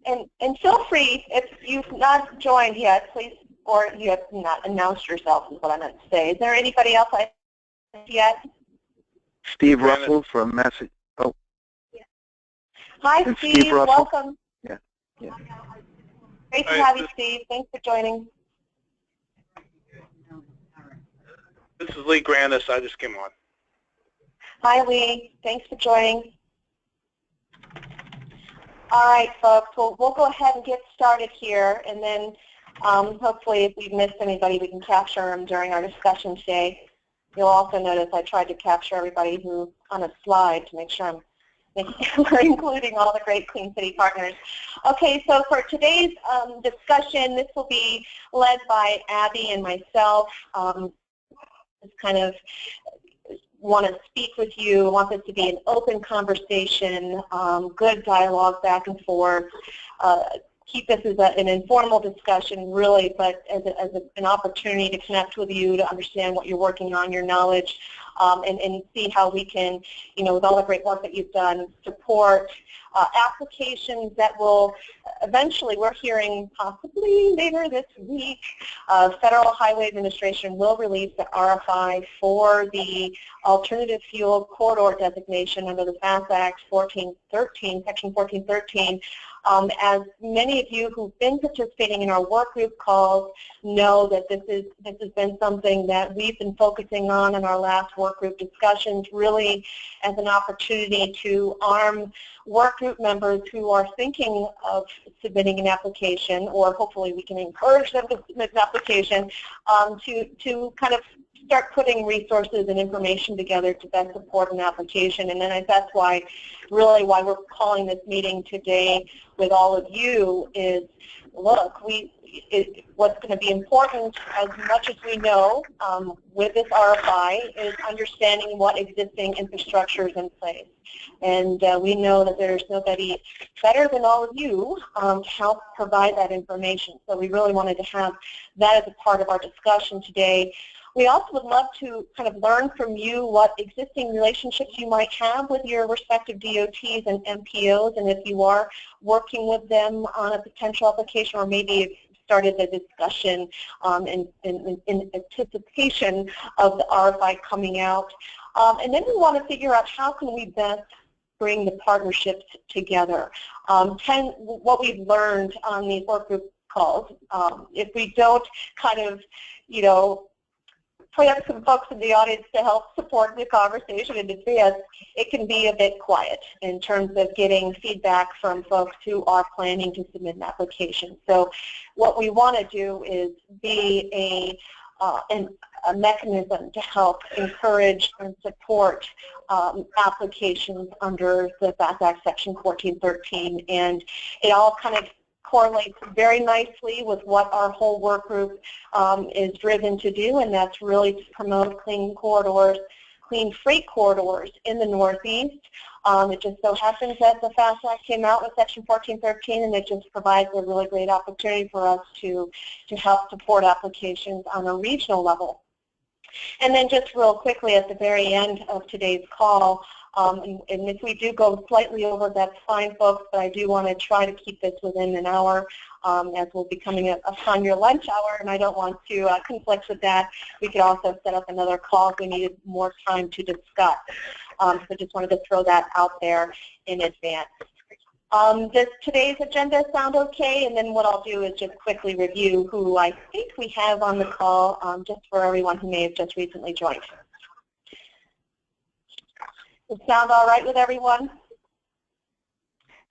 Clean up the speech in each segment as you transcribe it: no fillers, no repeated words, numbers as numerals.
and feel free, if you've not joined yet, please, or you have not announced yourself is what I meant to say. Is there anybody else I yet? Steve Russell from Massachusetts. Oh. Hi, Steve. Welcome. Yeah. Great to have you, Steve. Thanks for joining. This is Lee Grandis. I just came on. Hi, Lee. Thanks for joining. All right, folks. Well, we'll go ahead and get started here, and then hopefully if we've missed anybody, we can capture them during our discussion today. You'll also notice I tried to capture everybody who's on a slide to make sure we're including all the great Clean City partners. Okay, so for today's discussion, this will be led by Abby and myself. Just kind of want to speak with you, want this to be an open conversation, good dialogue back and forth. Keep this as an informal discussion, really, but as an opportunity to connect with you, to understand what you're working on, your knowledge, and see how we can, with all the great work that you've done, support applications that will eventually, we're hearing possibly later this week, Federal Highway Administration will release the RFI for the Alternative Fuel Corridor Designation under the FAST Act 1413, Section 1413. As many of you who've been participating in our work group calls know that this has been something that we've been focusing on in our last work group discussions, really as an opportunity to arm work group members who are thinking of submitting an application, or hopefully we can encourage them to submit an application, to kind of start putting resources and information together to best support an application. And then that's why we're calling this meeting today with all of you is, look, what's going to be important, as much as we know with this RFI, is understanding what existing infrastructure is in place. And we know that there's nobody better than all of you to help provide that information. So we really wanted to have that as a part of our discussion today. We also would love to kind of learn from you what existing relationships you might have with your respective DOTs and MPOs, and if you are working with them on a potential application, or maybe you've started the discussion in anticipation of the RFI coming out. And then we want to figure out how can we best bring the partnerships together. What we've learned on these work group calls, if we don't kind of, put up some folks in the audience to help support the conversation in advance, it can be a bit quiet in terms of getting feedback from folks who are planning to submit an application. So what we want to do is be a mechanism to help encourage and support applications under the FAST Act Section 1413, and it all kind of correlates very nicely with what our whole work group is driven to do, and that's really to promote clean corridors, clean freight corridors in the Northeast. It just so happens that the FAST Act came out with Section 1413, and it just provides a really great opportunity for us to help support applications on a regional level. And then just real quickly at the very end of today's call, and if we do go slightly over, that's fine, folks, but I do want to try to keep this within an hour, as we'll be coming upon your lunch hour, and I don't want to conflict with that. We could also set up another call if we needed more time to discuss. So just wanted to throw that out there in advance. Does today's agenda sound okay? And then what I'll do is just quickly review who I think we have on the call, just for everyone who may have just recently joined. Does it sound all right with everyone?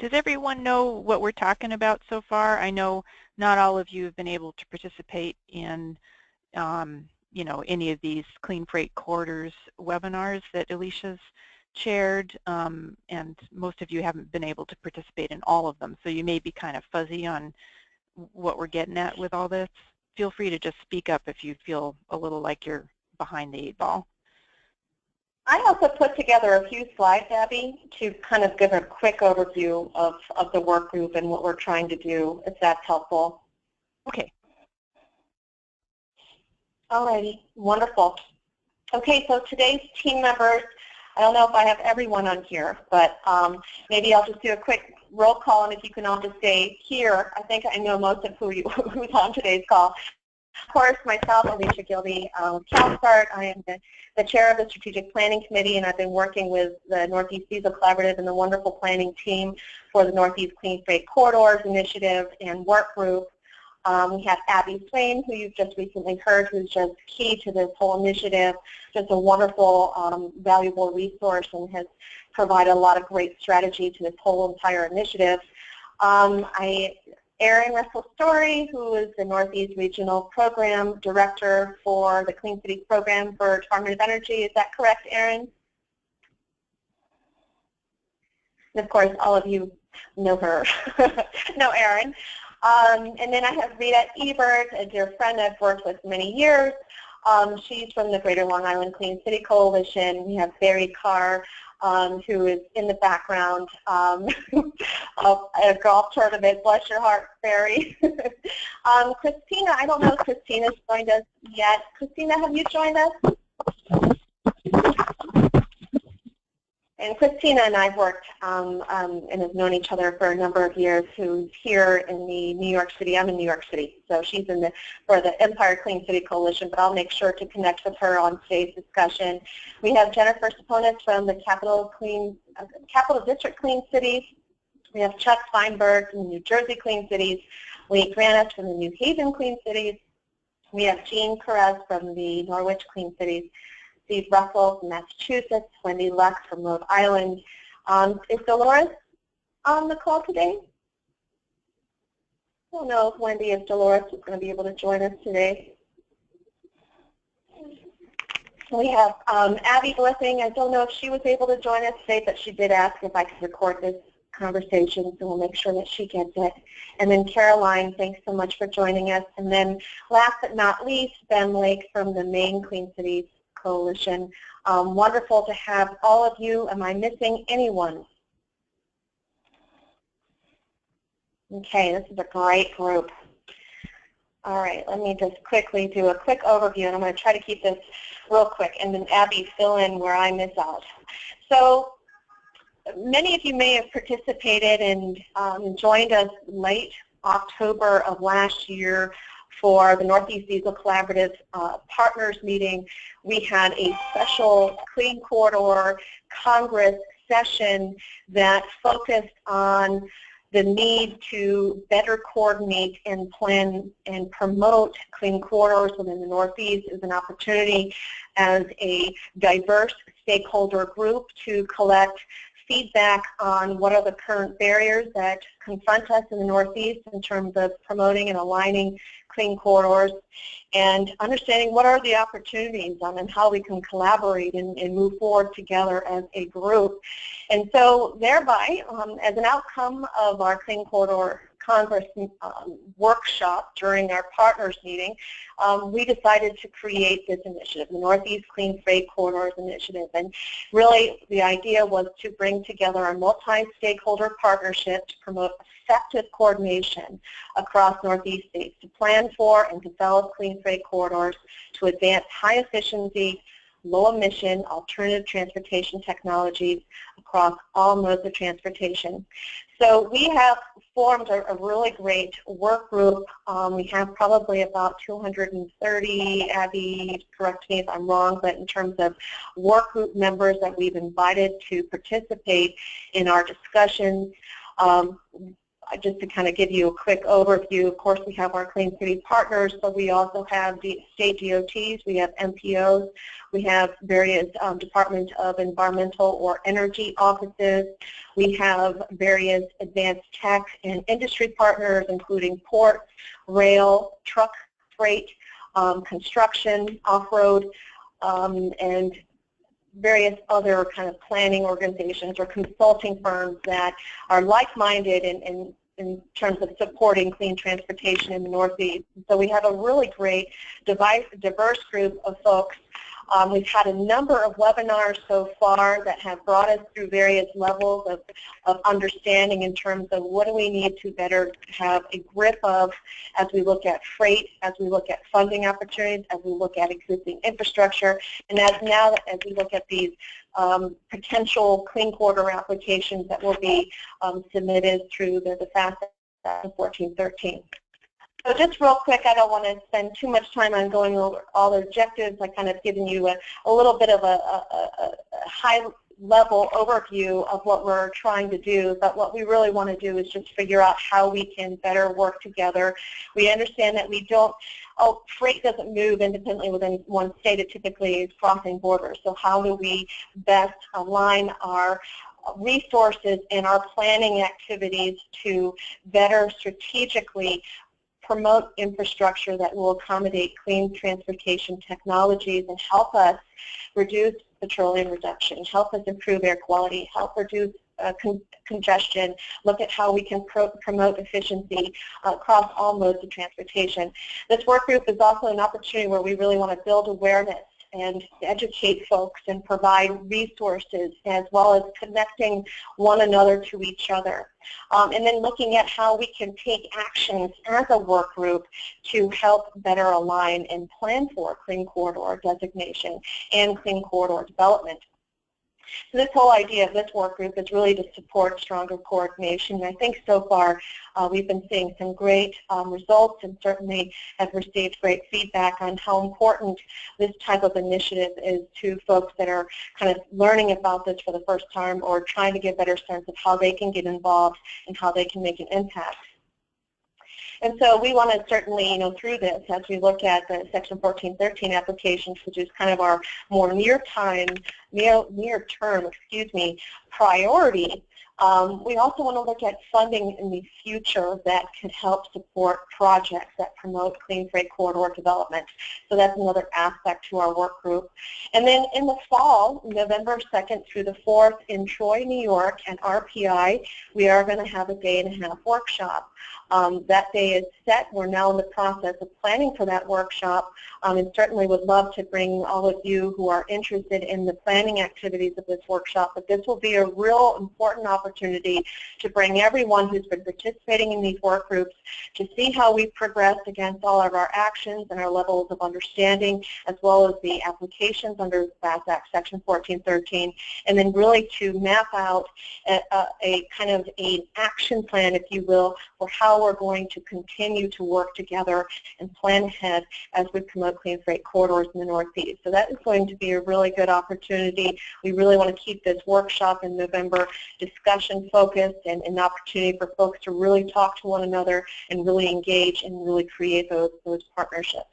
Does everyone know what we're talking about so far? I know not all of you have been able to participate in any of these Clean Freight Corridors webinars that Alicia's chaired, and most of you haven't been able to participate in all of them, so you may be kind of fuzzy on what we're getting at with all this. Feel free to just speak up if you feel a little like you're behind the 8 ball. I also put together a few slides, Abby, to kind of give a quick overview of the work group and what we're trying to do, if that's helpful. Okay. Alrighty, wonderful. Okay, so today's team members, I don't know if I have everyone on here, but maybe I'll just do a quick roll call, and if you can all just stay here. I think I know most of who's on today's call. Of course, myself, Alicia Gilby, CalSTART. I am the chair of the Strategic Planning Committee, and I've been working with the Northeast Diesel Collaborative and the wonderful planning team for the Northeast Clean Freight Corridors Initiative and Workgroup. We have Abby Swain, who you've just recently heard, who's just key to this whole initiative, just a wonderful, valuable resource, and has provided a lot of great strategy to this whole entire initiative. Erin Russell-Story, who is the Northeast Regional Program Director for the Clean Cities Program for Department of Energy. Is that correct, Erin? And of course, all of you know her. know Erin. And then I have Rita Ebert, a dear friend I've worked with many years. She's from the Greater Long Island Clean City Coalition. We have Barry Carr, who is in the background of a golf tournament. Bless your heart, Barry. Christina, I don't know if Christina's joined us yet. Christina, have you joined us? And Christina and I have worked and have known each other for a number of years, who's here in the New York City. I'm in New York City, so she's in for the Empire Clean City Coalition, but I'll make sure to connect with her on today's discussion. We have Jennifer Saponis from the Capital District Clean Cities. We have Chuck Feinberg from the New Jersey Clean Cities, Lee Grannis from the New Haven Clean Cities. We have Jean Perez from the Norwich Clean Cities, Steve Russell from Massachusetts, Wendy Lux from Rhode Island. Is Dolores on the call today? I don't know if Wendy and Dolores is going to be able to join us today. We have Abby Blissing. I don't know if she was able to join us today, but she did ask if I could record this conversation, so we'll make sure that she gets it. And then Caroline, thanks so much for joining us. And then last but not least, Ben Lake from the Maine Clean Cities Coalition. Wonderful to have all of you. Am I missing anyone? Okay, this is a great group. All right, let me just quickly do a quick overview, and I'm going to try to keep this real quick, and then Abby, fill in where I miss out. So many of you may have participated and joined us late October of last year for the Northeast Diesel Collaborative Partners meeting. We had a special Clean Corridor Congress session that focused on the need to better coordinate and plan and promote clean corridors within the Northeast as an opportunity as a diverse stakeholder group to collect feedback on what are the current barriers that confront us in the Northeast in terms of promoting and aligning clean corridors, and understanding what are the opportunities and how we can collaborate and move forward together as a group. And so thereby, as an outcome of our Clean Corridor Congress workshop during our partners meeting, we decided to create this initiative, the Northeast Clean Freight Corridors Initiative. And really the idea was to bring together a multi-stakeholder partnership to promote effective coordination across Northeast states to plan for and develop clean freight corridors to advance high efficiency, low emission alternative transportation technologies across all modes of transportation. So we have formed a really great work group. We have probably about 230, Abby, correct me if I'm wrong, but in terms of work group members that we've invited to participate in our discussions. Just to kind of give you a quick overview, of course we have our Clean City partners, but we also have the state DOTs, we have MPOs, we have various Department of Environmental or Energy offices, we have various advanced tech and industry partners, including port, rail, truck, freight, construction, off-road, and various other kind of planning organizations or consulting firms that are like-minded in terms of supporting clean transportation in the Northeast. So we have a really great diverse group of folks We've had a number of webinars so far that have brought us through various levels of understanding in terms of what do we need to better have a grip of as we look at freight, as we look at funding opportunities, as we look at existing infrastructure, and as we look at these potential clean corridor applications that will be submitted through the FAST 1413. So just real quick, I don't want to spend too much time on going over all the objectives. I kind of given you a little bit of a high-level overview of what we're trying to do, but what we really want to do is just figure out how we can better work together. We understand that freight doesn't move independently within one state. It typically is crossing borders. So how do we best align our resources and our planning activities to better strategically promote infrastructure that will accommodate clean transportation technologies and help us reduce petroleum reduction, help us improve air quality, help reduce congestion, look at how we can promote efficiency across all modes of transportation. This work group is also an opportunity where we really want to build awareness and educate folks and provide resources as well as connecting one another to each other. And then looking at how we can take actions as a work group to help better align and plan for clean corridor designation and clean corridor development. So this whole idea of this work group is really to support stronger coordination. And I think so far we've been seeing some great results and certainly have received great feedback on how important this type of initiative is to folks that are kind of learning about this for the first time or trying to get a better sense of how they can get involved and how they can make an impact. And so we want to certainly, through this, as we look at the Section 1413 applications, which is kind of our more near-term, priority, we also want to look at funding in the future that could help support projects that promote clean freight corridor development. So that's another aspect to our work group. And then in the fall, November 2nd through the 4th in Troy, New York, and RPI, we are going to have a day-and-a-half workshop. That day is set. We're now in the process of planning for that workshop, and certainly would love to bring all of you who are interested in the planning activities of this workshop. But this will be a real important opportunity to bring everyone who's been participating in these work groups to see how we've progressed against all of our actions and our levels of understanding, as well as the applications under FAST Act Section 1413, and then really to map out a kind of an action plan, if you will, for how we're going to continue to work together and plan ahead as we promote clean freight corridors in the Northeast. So that is going to be a really good opportunity. We really want to keep this workshop in November discussion focused and an opportunity for folks to really talk to one another and really engage and really create those partnerships.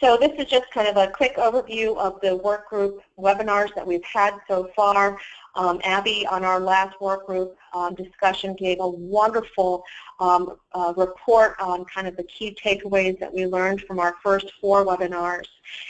So this is just kind of a quick overview of the work group webinars that we've had so far. Abby, on our last work group discussion, gave a wonderful report on kind of the key takeaways that we learned from our first 4 webinars.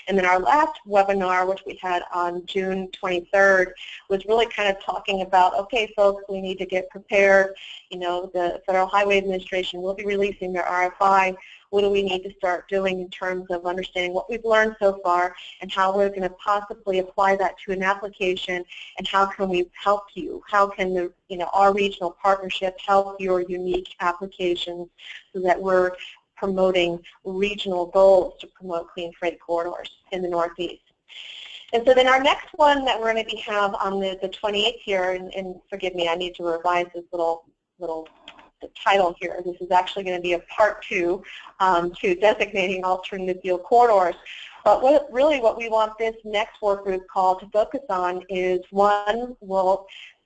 And then our last webinar, which we had on June 23rd, was really kind of talking about, okay, folks, we need to get prepared. The Federal Highway Administration will be releasing their RFI. What do we need to start doing in terms of understanding what we've learned so far and how we're going to possibly apply that to an application, and how can we help you? How can our regional partnership help your unique applications so that we're promoting regional goals to promote clean freight corridors in the Northeast? And so then our next one that we're going to have on the 28th here, and forgive me, I need to revise this little the title here. This is actually going to be a part 2 to designating alternative fuel corridors. But what we want this next work group call to focus on is, one,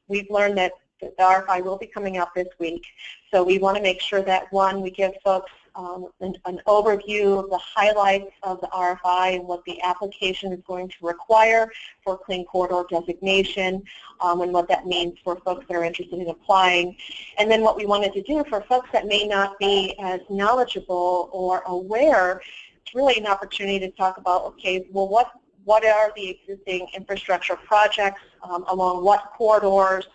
we've learned that the RFI will be coming out this week. So we want to make sure that, one, we give folks an overview of the highlights of the RFI and what the application is going to require for clean corridor designation, and what that means for folks that are interested in applying. And then what we wanted to do for folks that may not be as knowledgeable or aware, it's really an opportunity to talk about, okay, well, what are the existing infrastructure projects along what corridors,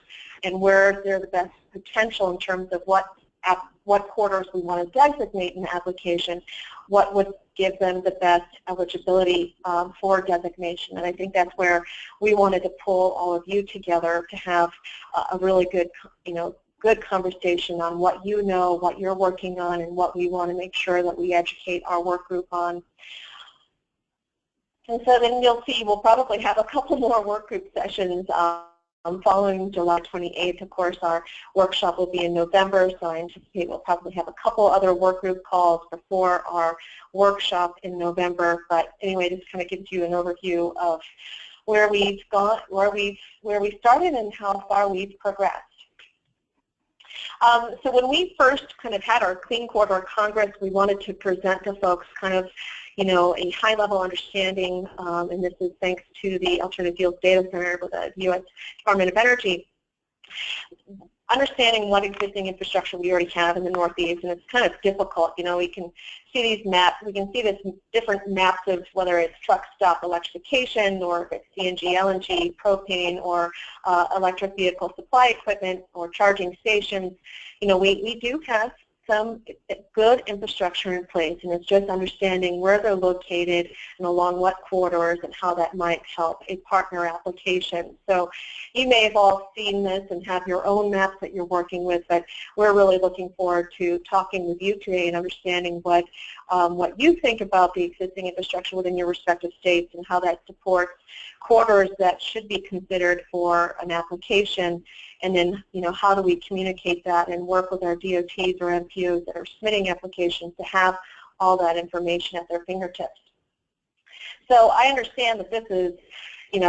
and where is there the best potential in terms of what what corridors we want to designate in the application, what would give them the best eligibility for designation. And I think that's where we wanted to pull all of you together to have a really good, good conversation on what you know, what you're working on, and what we want to make sure that we educate our work group on. And so then you'll see we'll probably have a couple more work group sessions following July 28th. Of course, our workshop will be in November, so I anticipate we'll probably have a couple other work group calls before our workshop in November. But anyway, this kind of gives you an overview of where we've gone, where we started, and how far we've progressed. So when we first kind of had our Clean Corridor Congress, we wanted to present to folks kind of, a high-level understanding, and this is thanks to the Alternative Fuels Data Center with the U.S. Department of Energy, understanding what existing infrastructure we already have in the Northeast, and it's kind of difficult. We can see these maps, we can see this different maps of whether it's truck stop electrification, or if it's CNG, LNG, propane, or electric vehicle supply equipment, or charging stations. We do have some good infrastructure in place, and it's just understanding where they're located and along what corridors and how that might help a partner application. So you may have all seen this and have your own maps that you're working with, but we're really looking forward to talking with you today and understanding what you think about the existing infrastructure within your respective states and how that supports corridors that should be considered for an application. And then, how do we communicate that and work with our DOTs or MPOs that are submitting applications to have all that information at their fingertips. So I understand that this is,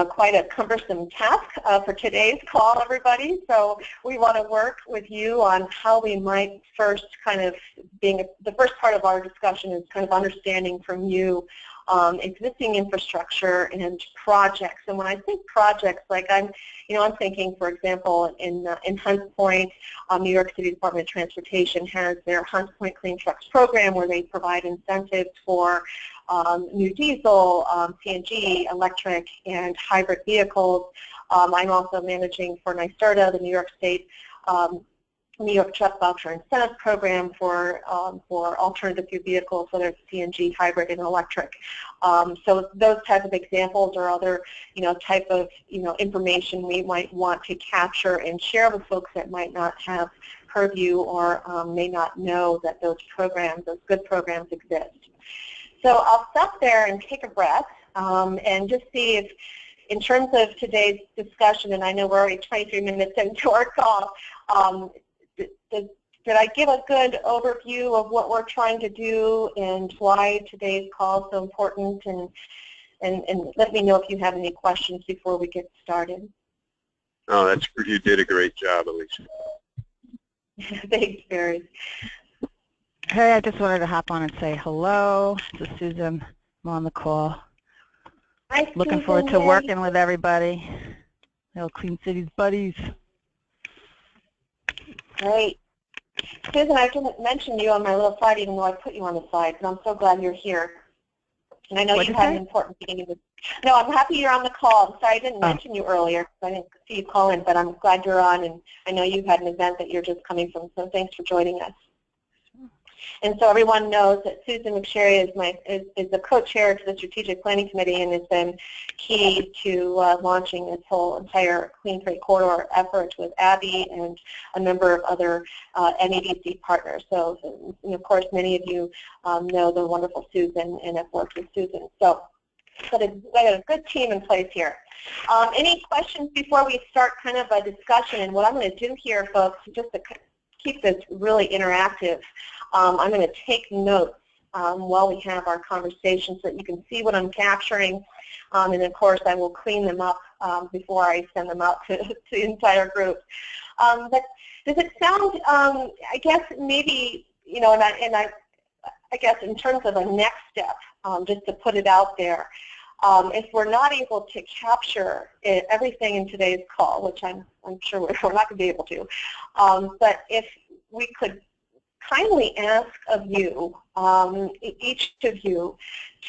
quite a cumbersome task for today's call, everybody. So we want to work with you on how we might first kind of the first part of our discussion is kind of understanding from you existing infrastructure and projects. And when I think projects, like I'm thinking, for example, in Hunts Point, New York City Department of Transportation has their Hunts Point Clean Trucks program, where they provide incentives for new diesel, CNG, electric, and hybrid vehicles. I'm also managing for NYSERDA, the New York State New York Truck Voucher Incentive Program for alternative fuel vehicles, whether it's CNG, hybrid, and electric. So those type of examples or other, type of, information we might want to capture and share with folks that might not have purview or may not know that those good programs exist. So I'll stop there and take a breath and just see if, in terms of today's discussion, and I know we're already 23 minutes into our call, did I give a good overview of what we're trying to do and why today's call is so important? And let me know if you have any questions before we get started. Oh, you did a great job, Alicia. Thanks, Barry. Hey, I just wanted to hop on and say hello. This is Susan. I'm on the call. Hi, Looking Susan, forward to working with everybody. Little Clean Cities buddies. Great. Susan, I didn't mention you on my little slide, even though I put you on the slide, but I'm so glad you're here. And I know you had an important meeting. No, I'm happy you're on the call. I'm sorry I didn't mention you earlier. I didn't see you call in, but I'm glad you're on, and I know you had an event that you're just coming from, so thanks for joining us. And so everyone knows that Susan McSherry is the co-chair to the Strategic Planning Committee and has been key to launching this whole entire Clean Freight Corridor effort with Abby and a number of other NEDC partners. So, of course, many of you know the wonderful Susan and have worked with Susan. So we've got a good team in place here. Any questions before we start kind of a discussion? And what I'm going to do here, folks, just to keep this really interactive, I'm going to take notes while we have our conversation so that you can see what I'm capturing, and of course I will clean them up before I send them out to the entire group. But does it sound, I guess maybe, and I guess in terms of a next step, just to put it out there, if we're not able to capture everything in today's call, which I'm sure we're not going to be able to, but if we could kindly ask of you, each of you,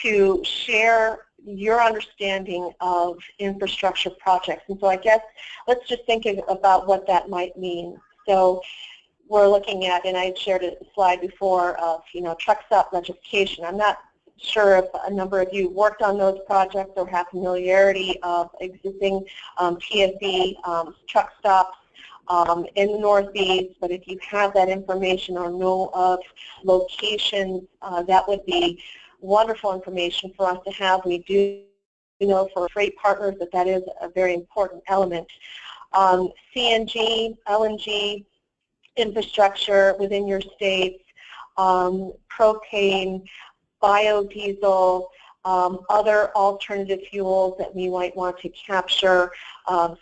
to share your understanding of infrastructure projects. And so I guess let's just think about what that might mean. So we're looking at, and I shared a slide before of, truck stop electrification. I'm not sure if a number of you worked on those projects or have familiarity of existing TFE truck stops in the Northeast, but if you have that information or know of locations, that would be wonderful information for us to have. We do know for freight partners that is a very important element. CNG, LNG infrastructure within your states, propane, biodiesel, other alternative fuels that we might want to capture,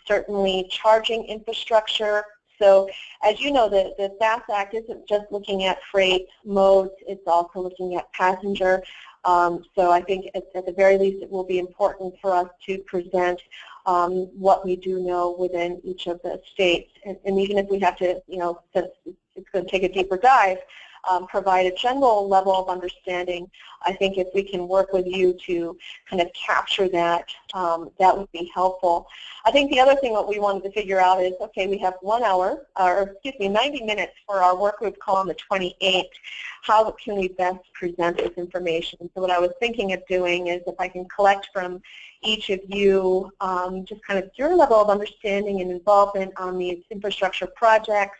certainly charging infrastructure. So as you know, the FAST Act isn't just looking at freight modes, it's also looking at passenger. So I think at the very least it will be important for us to present what we do know within each of the states. And even if we have to, since it's going to take a deeper dive, provide a general level of understanding, I think if we can work with you to kind of capture that, that would be helpful. I think the other thing that we wanted to figure out is, okay, we have 90 minutes for our work group call on the 28th. How can we best present this information? So what I was thinking of doing is if I can collect from each of you just kind of your level of understanding and involvement on these infrastructure projects,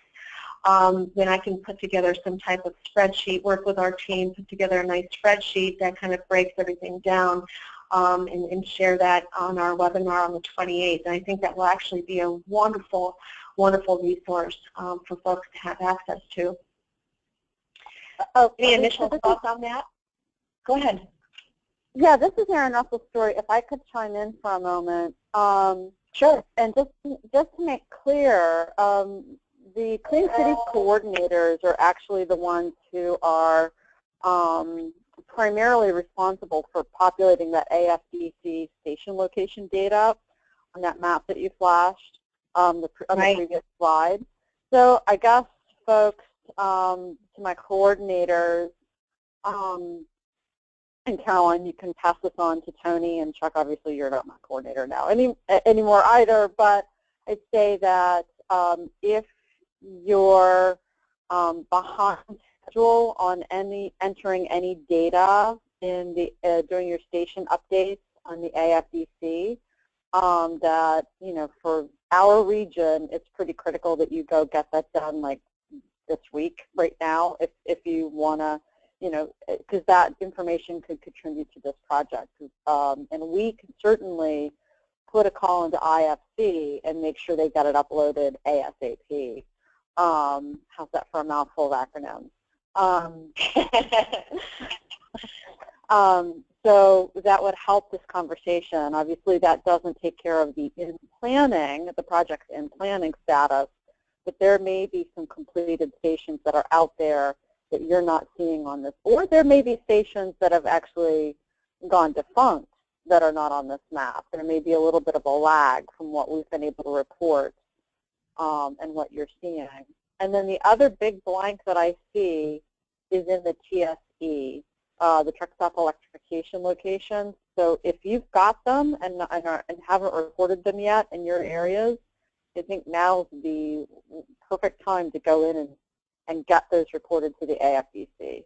then I can put together some type of spreadsheet, work with our team, put together a nice spreadsheet that kind of breaks everything down and share that on our webinar on the 28th. And I think that will actually be a wonderful, wonderful resource for folks to have access to. Any initial thoughts on that? Go ahead. Yeah, this is Erin Russell Story. If I could chime in for a moment. Sure. And just to make clear, the Clean Cities coordinators are actually the ones who are primarily responsible for populating that AFDC station location data on that map that you flashed on the previous slide. So I guess, folks, to my coordinators, and Caroline, you can pass this on to Tony, and Chuck, obviously you're not my coordinator now anymore either, but I'd say that if you're behind schedule on entering any data in the during your station updates on the AFDC, that for our region, it's pretty critical that you go get that done like this week, right now, if you want to, because that information could contribute to this project, and we can certainly put a call into IFC and make sure they get it uploaded ASAP. How's that for a mouthful of acronyms? So that would help this conversation. Obviously, that doesn't take care of the project's in planning status, but there may be some completed stations that are out there that you're not seeing on this, or there may be stations that have actually gone defunct that are not on this map. There may be a little bit of a lag from what we've been able to report and what you're seeing. And then the other big blank that I see is in the TSE, the truck stop electrification locations. So if you've got them and haven't reported them yet in your areas, I think now's the perfect time to go in and get those reported to the AFDC.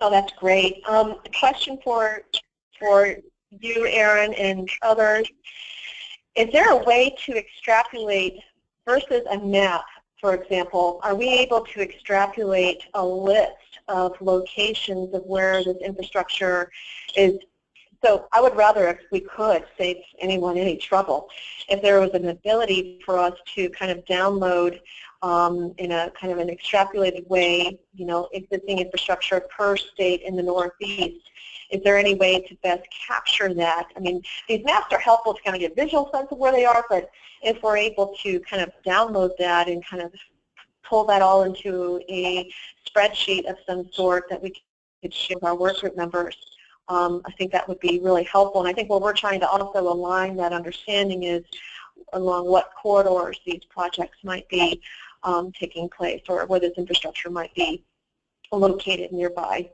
Oh, that's great. A question for you, Erin, and others. Is there a way to extrapolate versus a map, for example? Are we able to extrapolate a list of locations of where this infrastructure is? So I would rather, if we could, save anyone any trouble, if there was an ability for us to kind of download in a kind of an extrapolated way, existing infrastructure per state in the Northeast. Is there any way to best capture that? I mean, these maps are helpful to kind of get a visual sense of where they are, but if we're able to kind of download that and kind of pull that all into a spreadsheet of some sort that we could share with our work group members, I think that would be really helpful. And I think what we're trying to also align that understanding is along what corridors these projects might be taking place, or where this infrastructure might be located nearby.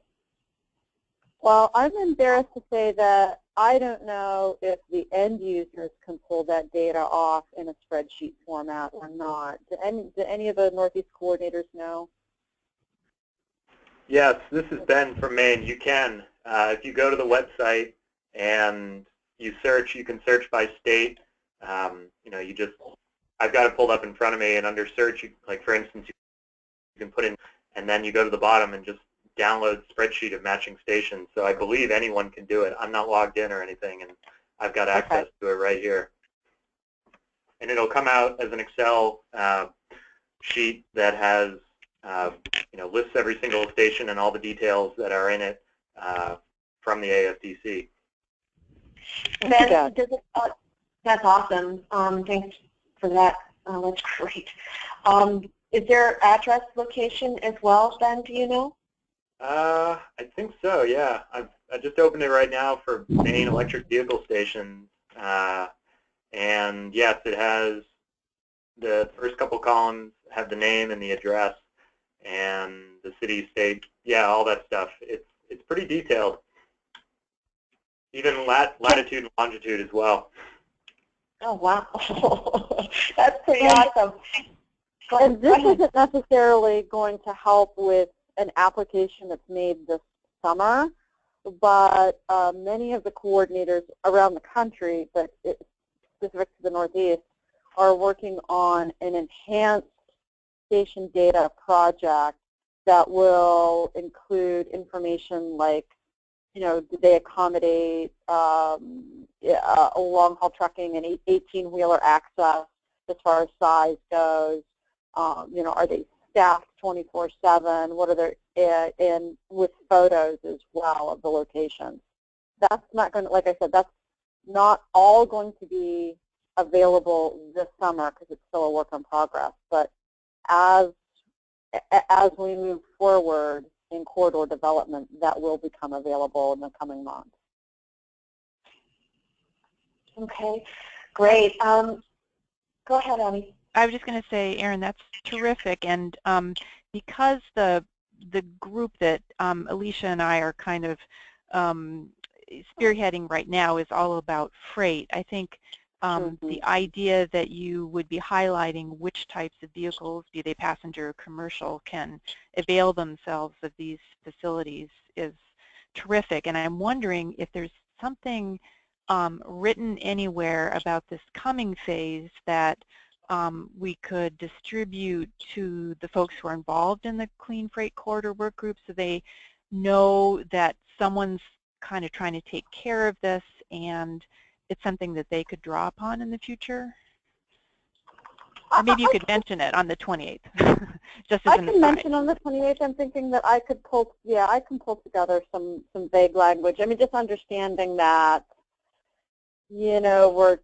Well, I'm embarrassed to say that I don't know if the end users can pull that data off in a spreadsheet format or not. Do any of the Northeast coordinators know? Yes, this is Ben from Maine. You can. If you go to the website and you search, you can search by state. You know, I've got it pulled up in front of me, and under search, like for instance, you can put in, and then you go to the bottom and just download spreadsheet of matching stations. So I believe anyone can do it. I'm not logged in or anything, and I've got access to it right here. And it'll come out as an Excel sheet that has, you know, lists every single station and all the details that are in it from the AFDC. Ben, that's awesome. Thanks for that. That's great. Is there address location as well, Ben? Do you know? I think so, yeah. I just opened it right now for Maine electric vehicle stations. And yes, it has the first couple columns have the name and the address and the city, state, yeah, all that stuff. It's pretty detailed. Even latitude and longitude as well. Oh, wow. That's pretty awesome. And this isn't necessarily going to help with an application that's made this summer, but many of the coordinators around the country, but specific to the Northeast, are working on an enhanced station data project that will include information like, you know, did they accommodate a long-haul trucking and 18-wheeler access as far as size goes? You know, are they staffed 24/7? What are their, and with photos as well of the locations. That's not going to, like I said, that's not all going to be available this summer because it's still a work in progress. But as we move forward in corridor development, that will become available in the coming months. Okay, great. Go ahead, Abby. I was just going to say, Erin, that's terrific. And because the group that Alicia and I are kind of spearheading right now is all about freight, I think the idea that you would be highlighting which types of vehicles, be they passenger or commercial, can avail themselves of these facilities is terrific. And I'm wondering if there's something written anywhere about this coming phase that we could distribute to the folks who are involved in the Clean Freight Corridor Workgroup so they know that someone's kind of trying to take care of this and it's something that they could draw upon in the future? Or maybe you could mention it on the 28th. Just as I can mention on the 28th. I'm thinking that I could pull, yeah, I can pull together some vague language. I mean, just understanding that, you know, we're,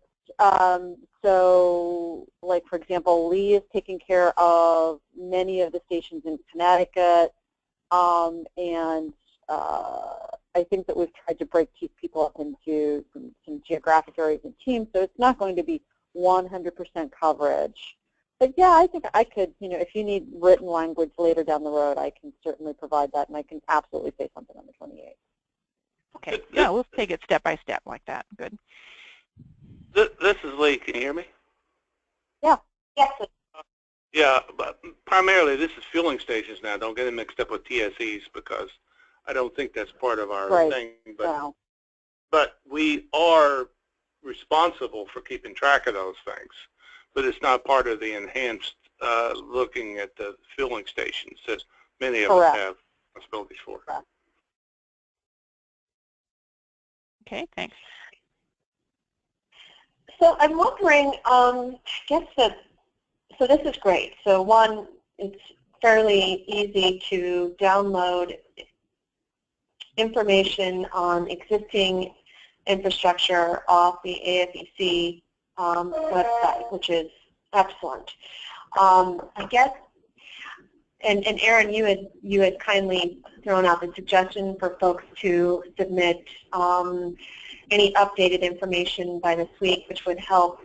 so, like, for example, Lee is taking care of many of the stations in Connecticut, and I think that we've tried to break people up into some geographic areas and teams, so it's not going to be 100% coverage. But yeah, I think I could, you know, if you need written language later down the road, I can certainly provide that, and I can absolutely say something on the 28th. Okay, yeah, we'll take it step by step like that. Good. This is Lee. Can you hear me? Yeah. Yes. Yeah, but primarily this is fueling stations now. Don't get it mixed up with TSEs because I don't think that's part of our thing. But, Wow. but we are responsible for keeping track of those things. But it's not part of the enhanced looking at the fueling stations that many of us have responsibilities for. Correct. Okay, thanks. So I'm wondering, I guess that, so this is great. So one, it's fairly easy to download information on existing infrastructure off the AFEC website, which is excellent. I guess, and Erin, you had kindly thrown out the suggestion for folks to submit any updated information by this week, which would help,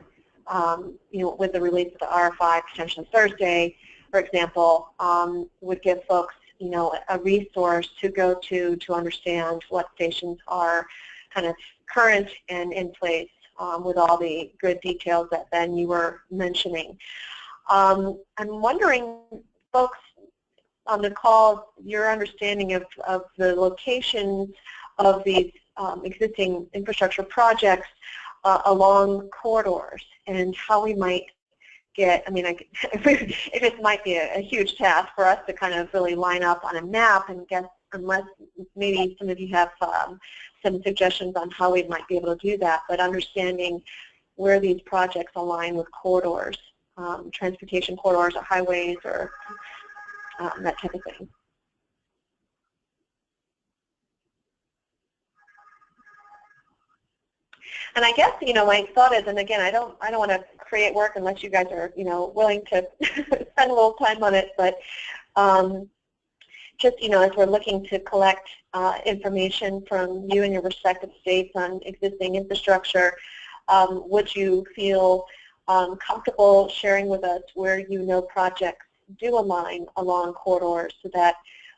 you know, with the release of the RFI potentially Thursday, for example, would give folks, you know, a resource to go to understand what stations are kind of current and in place with all the good details that, Ben, you were mentioning. I'm wondering, folks on the call, your understanding of the locations of these existing infrastructure projects along corridors and how we might get, I mean, it might be a huge task for us to kind of really line up on a map and guess, unless maybe some of you have some suggestions on how we might be able to do that, but understanding where these projects align with corridors, transportation corridors or highways or that type of thing. And I guess, you know, my thought is, and again, I don't want to create work unless you guys are, you know, willing to spend a little time on it, but just, you know, as we're looking to collect information from you and your respective states on existing infrastructure, would you feel comfortable sharing with us where you know projects do align along corridors so that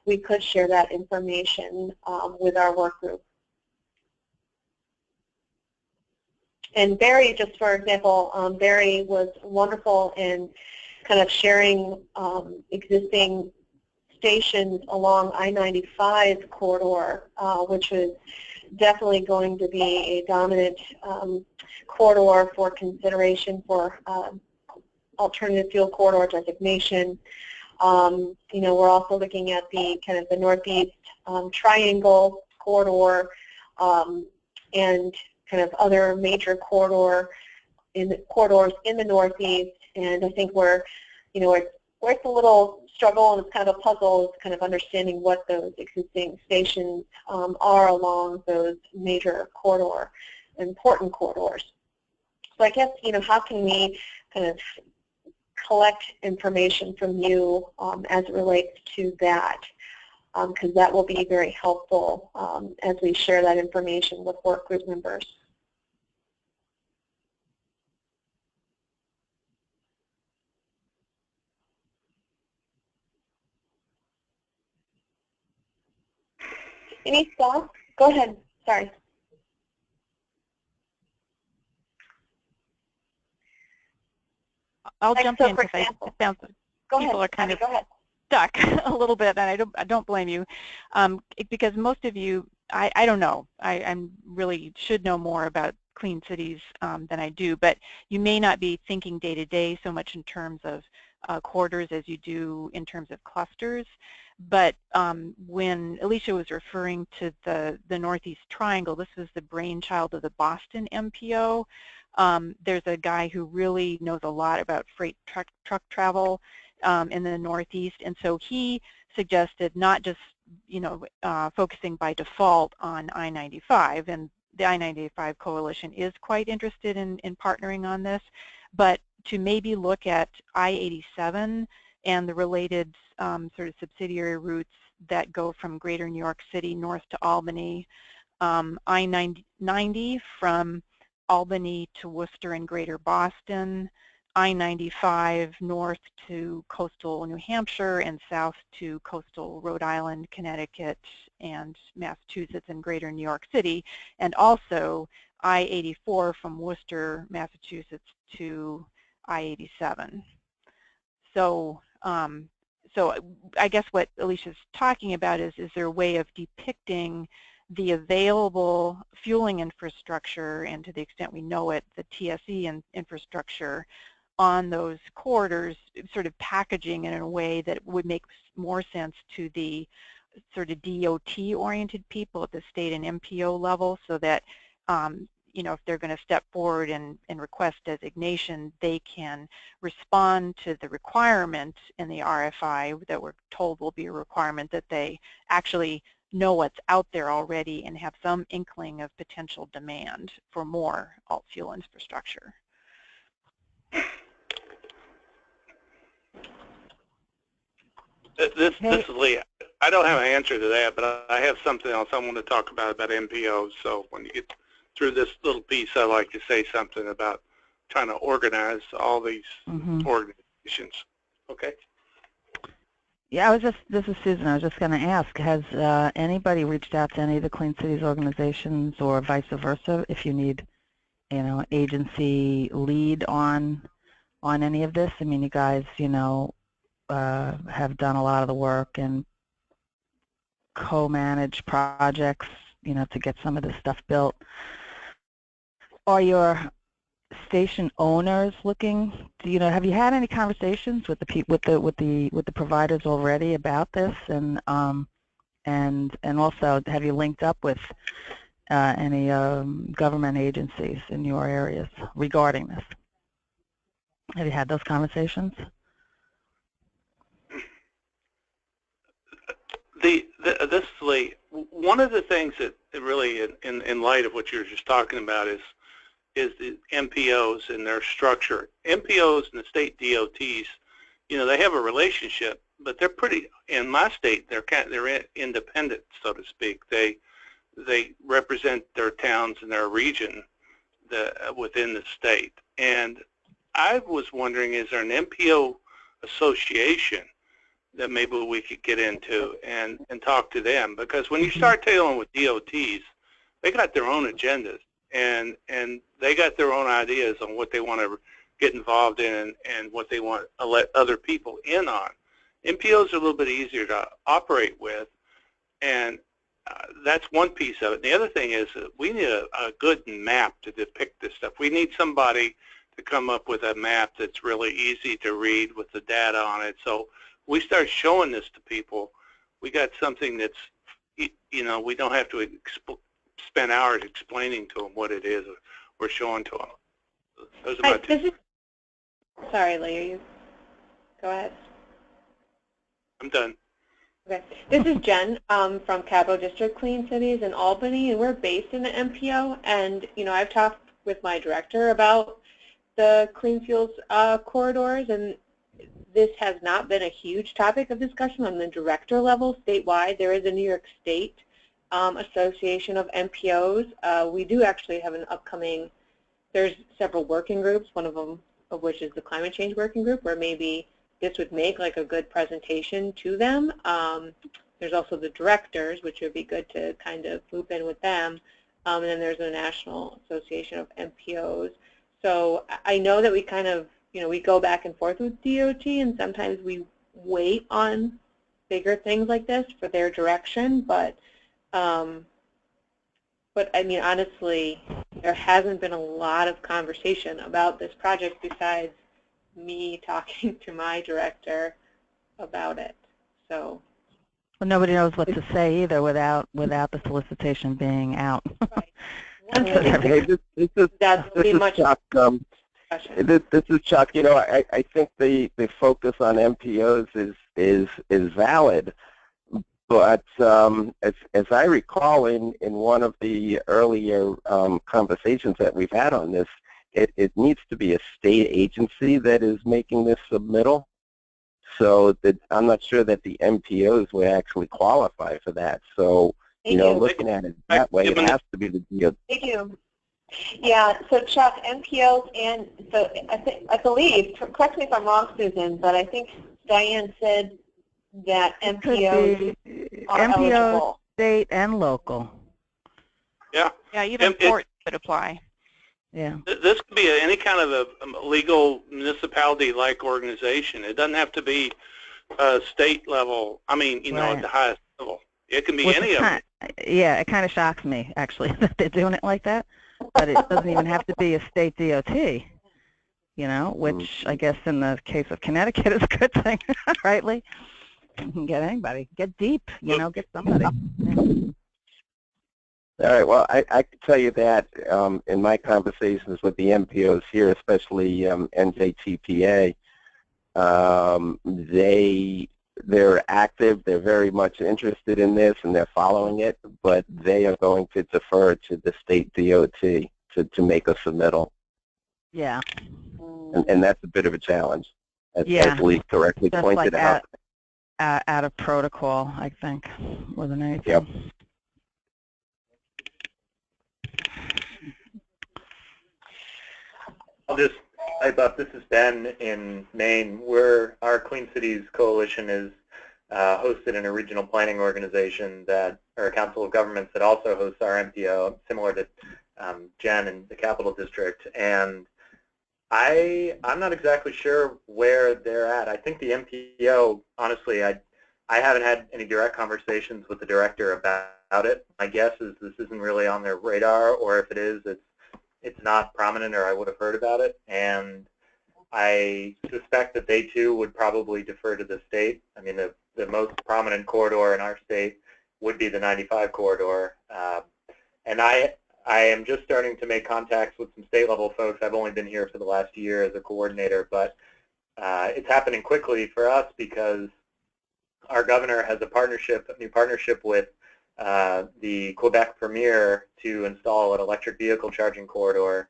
we could share that information with our work group? And Barry, just for example, Barry was wonderful in kind of sharing existing stations along I-95 corridor, which is definitely going to be a dominant corridor for consideration for Alternative Fuel Corridor Designation. You know, we're also looking at the kind of the Northeast Triangle corridor and kind of other major corridors in the Northeast, and I think we're, you know, where it's a little struggle and it's kind of a puzzle is kind of understanding what those existing stations are along those major corridor, important corridors. So I guess, you know, how can we kind of collect information from you as it relates to that? Because that will be very helpful as we share that information with work group members. Any thoughts? Go ahead. Sorry. I'll jump in because it sounds people are kind of stuck a little bit, and I don't blame you, because most of you, I don't know, I really should know more about clean cities than I do, but you may not be thinking day to day so much in terms of corridors as you do in terms of clusters. But when Alicia was referring to the Northeast Triangle, this was the brainchild of the Boston MPO. There's a guy who really knows a lot about freight truck travel in the Northeast, and so he suggested not just, you know, focusing by default on I-95, and the I-95 Coalition is quite interested in partnering on this, but to maybe look at I-87 and the related sort of subsidiary routes that go from greater New York City north to Albany, I-90 from Albany to Worcester and greater Boston, I-95 north to coastal New Hampshire and south to coastal Rhode Island, Connecticut, and Massachusetts and greater New York City, and also I-84 from Worcester, Massachusetts to I-87. So, so I guess what Alicia's talking about is there a way of depicting the available fueling infrastructure, and to the extent we know it, the TSE infrastructure on those corridors, sort of packaging it in a way that would make more sense to the sort of DOT-oriented people at the state and MPO level, so that you know, if they're going to step forward and request designation, they can respond to the requirement in the RFI that we're told will be a requirement, that they actually know what's out there already and have some inkling of potential demand for more alt fuel infrastructure. This is Lee. I don't have an answer to that, but I have something else I want to talk about MPOs. So when you get through this little piece, I'd like to say something about trying to organize all these organizations. Okay? Yeah, this is Susan. I was just going to ask, has anybody reached out to any of the Clean Cities organizations or vice versa if you need, agency lead on any of this? I mean, you guys, have done a lot of the work and co-manage projects, to get some of this stuff built. Are your station owners looking? Have you had any conversations with the providers already about this, and also have you linked up with any government agencies in your areas regarding this? Have you had those conversations? This is Lee. One of the things that really, in light of what you were just talking about, is the MPOs and their structure. MPOs and the state DOTs, they have a relationship, but they're pretty. In my state, they're independent, so to speak. They represent their towns and their region within the state. And I was wondering, is there an MPO association that maybe we could get into and talk to them? Because when you start dealing with DOTs, they got their own agendas, and they got their own ideas on what they want to get involved in and what they want to let other people in on. MPOs are a little bit easier to operate with, and that's one piece of it. The other thing is that we need a good map to depict this stuff. We need somebody to come up with a map that's really easy to read with the data on it. So we start showing this to people, we got something that's, we don't have to spend hours explaining to them what it is we're showing to them. Those are my two. Sorry, Lee, you go ahead. I'm done. Okay, this is Jen from Capital District Clean Cities in Albany, and we're based in the MPO. And I've talked with my director about the clean fuels corridors, and this has not been a huge topic of discussion on the director level statewide. There is a New York State Association of MPOs. We do actually have an upcoming, there's several working groups, one of them of which is the climate change working group, where maybe this would make like a good presentation to them. There's also the directors, which would be good to kind of loop in with them. And then there's the National Association of MPOs. So I know that we kind of, we go back and forth with DOT, and sometimes we wait on bigger things like this for their direction. But I mean, honestly, there hasn't been a lot of conversation about this project besides me talking to my director about it. So. Well, nobody knows what to say either without the solicitation being out. Right. Hey, this is Chuck. This is Chuck. I think the focus on MPOs is valid, but as I recall in one of the earlier conversations that we've had on this, it needs to be a state agency that is making this submittal. So that I'm not sure that the MPOs will actually qualify for that. So, looking at it that way, it has to be the DOT. Thank you. Yeah, so Chuck, MPOs, and so I believe, correct me if I'm wrong, Susan, but I think Diane said that MPOs are eligible. State and local. Yeah. Yeah, even ports could apply. Yeah. This could be any kind of a legal municipality-like organization. It doesn't have to be state level. I mean, Right. at the highest level. It can be any of them. Yeah, it kind of shocks me, actually, that they're doing it like that. But it doesn't even have to be a state DOT, which I guess in the case of Connecticut is a good thing, right, Lee? You can get anybody. Get deep, get somebody. Yeah. All right. Well, I can tell you that in my conversations with the MPOs here, especially NJTPA, they're active. They're very much interested in this, and they're following it. But they are going to defer to the state DOT to make a submittal. Yeah. And that's a bit of a challenge, as Lee correctly just pointed out. Out of protocol, I think, more than anything. Yep. I'll just pipe up. This is Ben in Maine. Our Clean Cities Coalition is hosted in a regional planning organization that, or a council of governments that also hosts our MPO, similar to Jen in the Capital District. And I'm not exactly sure where they're at. I think the MPO, honestly, I haven't had any direct conversations with the director about it. My guess is this isn't really on their radar, or if it is, it's not prominent, or I would have heard about it. And I suspect that they too would probably defer to the state. I mean, the most prominent corridor in our state would be the 95 corridor. And I am just starting to make contacts with some state-level folks. I've only been here for the last year as a coordinator, but it's happening quickly for us because our governor has a new partnership with the Quebec Premier to install an electric vehicle charging corridor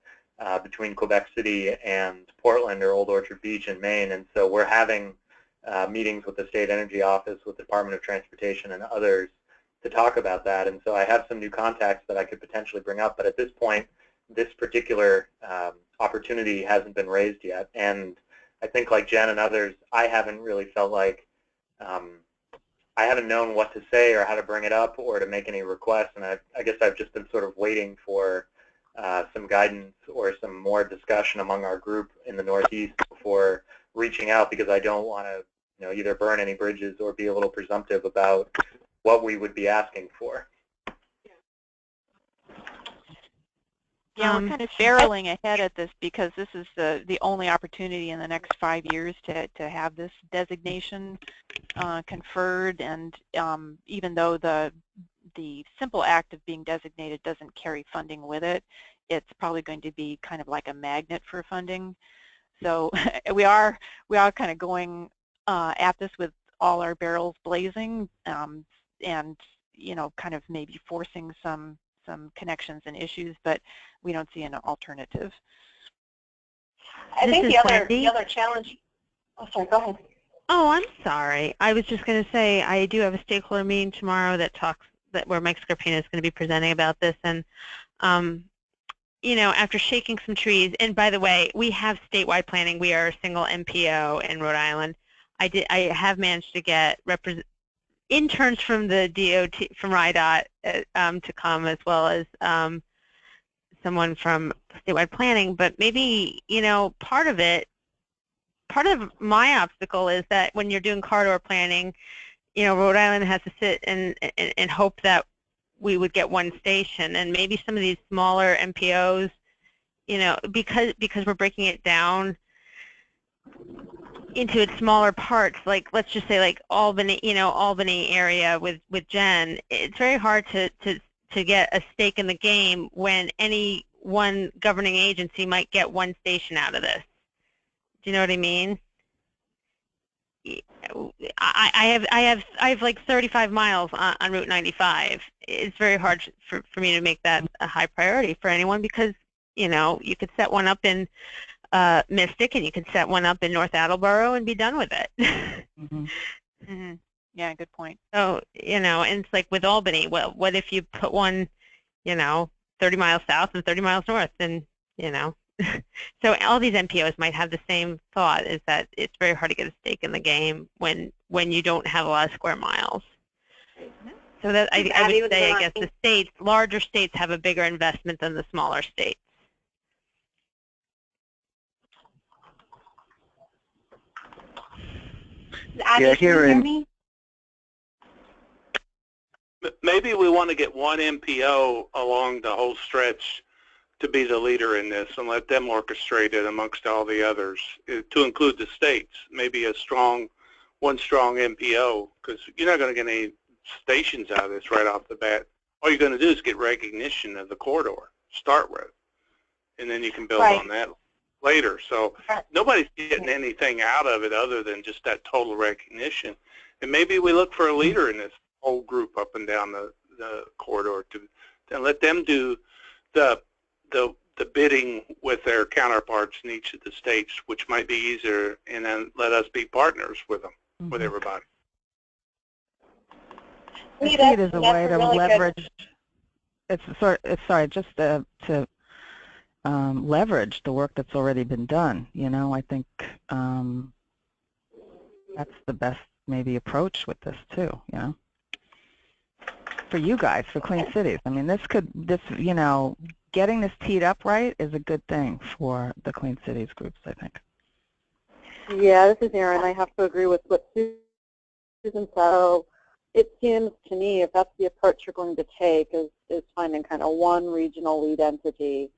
between Quebec City and Portland, or Old Orchard Beach in Maine. And so we're having meetings with the State Energy Office, with the Department of Transportation, and others to talk about that. And so I have some new contacts that I could potentially bring up, but at this point, this particular opportunity hasn't been raised yet. And I think, like Jen and others, I haven't really felt like I haven't known what to say or how to bring it up or to make any requests. And I guess I've just been sort of waiting for some guidance or some more discussion among our group in the Northeast before reaching out, because I don't want to, either burn any bridges or be a little presumptive about what we would be asking for. Yeah, we're kind of barreling ahead at this because this is the only opportunity in the next 5 years to have this designation conferred, and even though the simple act of being designated doesn't carry funding with it, it's probably going to be kind of like a magnet for funding. So we are kind of going at this with all our barrels blazing, and kind of maybe forcing some connections and issues, but we don't see an alternative. I think the other challenge. Oh, sorry. Go ahead. Oh, I'm sorry. I was just going to say I do have a stakeholder meeting tomorrow where Mike Scarpino is going to be presenting about this, and after shaking some trees, and by the way, we have statewide planning. We are a single MPO in Rhode Island. I have managed to get interns from the DOT, from RIDOT, to come, as well as someone from statewide planning. But maybe, part of my obstacle is that when you're doing corridor planning, Rhode Island has to sit and hope that we would get one station, and maybe some of these smaller MPOs, because we're breaking it down into its smaller parts, like let's just say like Albany, Albany area with Jen, it's very hard to get a stake in the game when any one governing agency might get one station out of this. Do you know what I mean? I have like 35 miles on Route 95. It's very hard for me to make that a high priority for anyone, because you could set one up in Mystic, and you could set one up in North Attleboro and be done with it. Mm-hmm. Mm-hmm. Yeah, good point. So, and it's like with Albany, well, what if you put one, 30 miles south and 30 miles north, and, so all these MPOs might have the same thought, is that it's very hard to get a stake in the game when you don't have a lot of square miles. So that I would say, I guess the larger states have a bigger investment than the smaller states. Yeah, here in. Maybe we want to get one MPO along the whole stretch to be the leader in this, and let them orchestrate it amongst all the others, to include the states. Maybe one strong MPO, because you're not going to get any stations out of this right off the bat. All you're going to do is get recognition of the corridor, start with, and then you can build on that later. So nobody's getting anything out of it other than just that total recognition. And maybe we look for a leader in this whole group up and down the corridor to let them do the bidding with their counterparts in each of the states, which might be easier, and then let us be partners with them, with everybody. I see it as a way to leverage. Just to leverage the work that's already been done. I think that's the best maybe approach with this too, you know, for you guys, for Clean Cities. I mean, you know, getting this teed up right is a good thing for the Clean Cities groups, I think. Yeah, this is Erin. I have to agree with what Susan said. So it seems to me, if that's the approach you're going to take, is finding kind of one regional lead entity,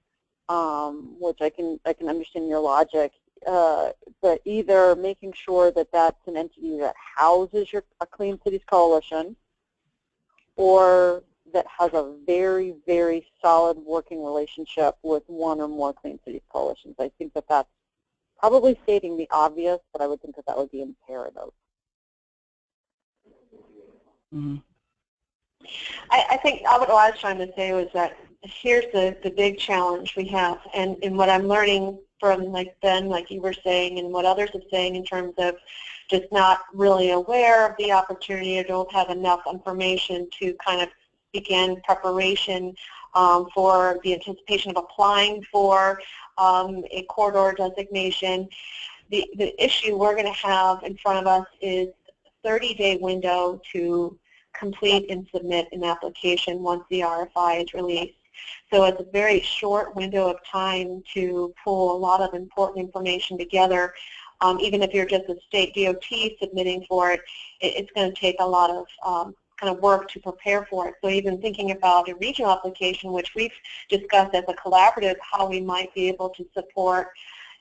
which I can understand your logic, but either making sure that that's an entity that houses a Clean Cities Coalition, or that has a very, very solid working relationship with one or more Clean Cities Coalitions. I think that that's probably stating the obvious, but I would think that that would be imperative. Mm-hmm. I think what I was trying to say was that here's the big challenge we have, and what I'm learning from like Ben, like you were saying, and what others are saying in terms of just not really aware of the opportunity or don't have enough information to kind of begin preparation for the anticipation of applying for a corridor designation. The issue we're going to have in front of us is a 30-day window to complete and submit an application once the RFI is released. So it's a very short window of time to pull a lot of important information together. Even if you're just a state DOT submitting for it, it's going to take a lot of kind of work to prepare for it. So even thinking about a regional application, which we've discussed as a collaborative, how we might be able to support,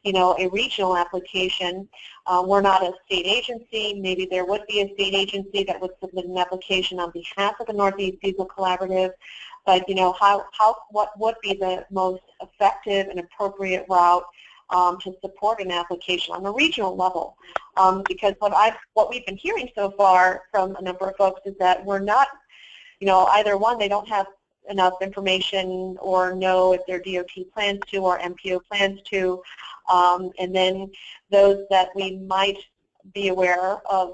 you know, a regional application. We're not a state agency. Maybe there would be a state agency that would submit an application on behalf of the Northeast Diesel Collaborative. But, you know, what would be the most effective and appropriate route to support an application on a regional level? Because what we've been hearing so far from a number of folks is that we're not, you know, either one, they don't have enough information or know if their DOT plans to or MPO plans to, and then those that we might be aware of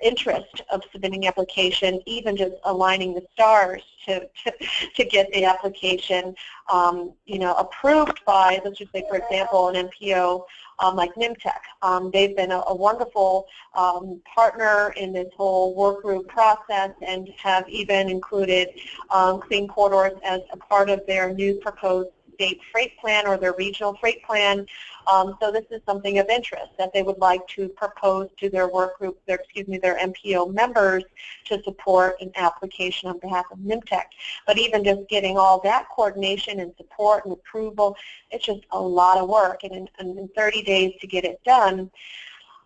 interest of submitting application, even just aligning the stars to get the application, you know, approved by, let's just say, for example, an MPO like NIMTEC. They've been a wonderful partner in this whole work group process and have even included clean corridors as a part of their new proposed state freight plan or their regional freight plan. So this is something of interest that they would like to propose to their work group, their MPO members to support an application on behalf of NIMTEC. But even just getting all that coordination and support and approval, it's just a lot of work. And in 30 days to get it done,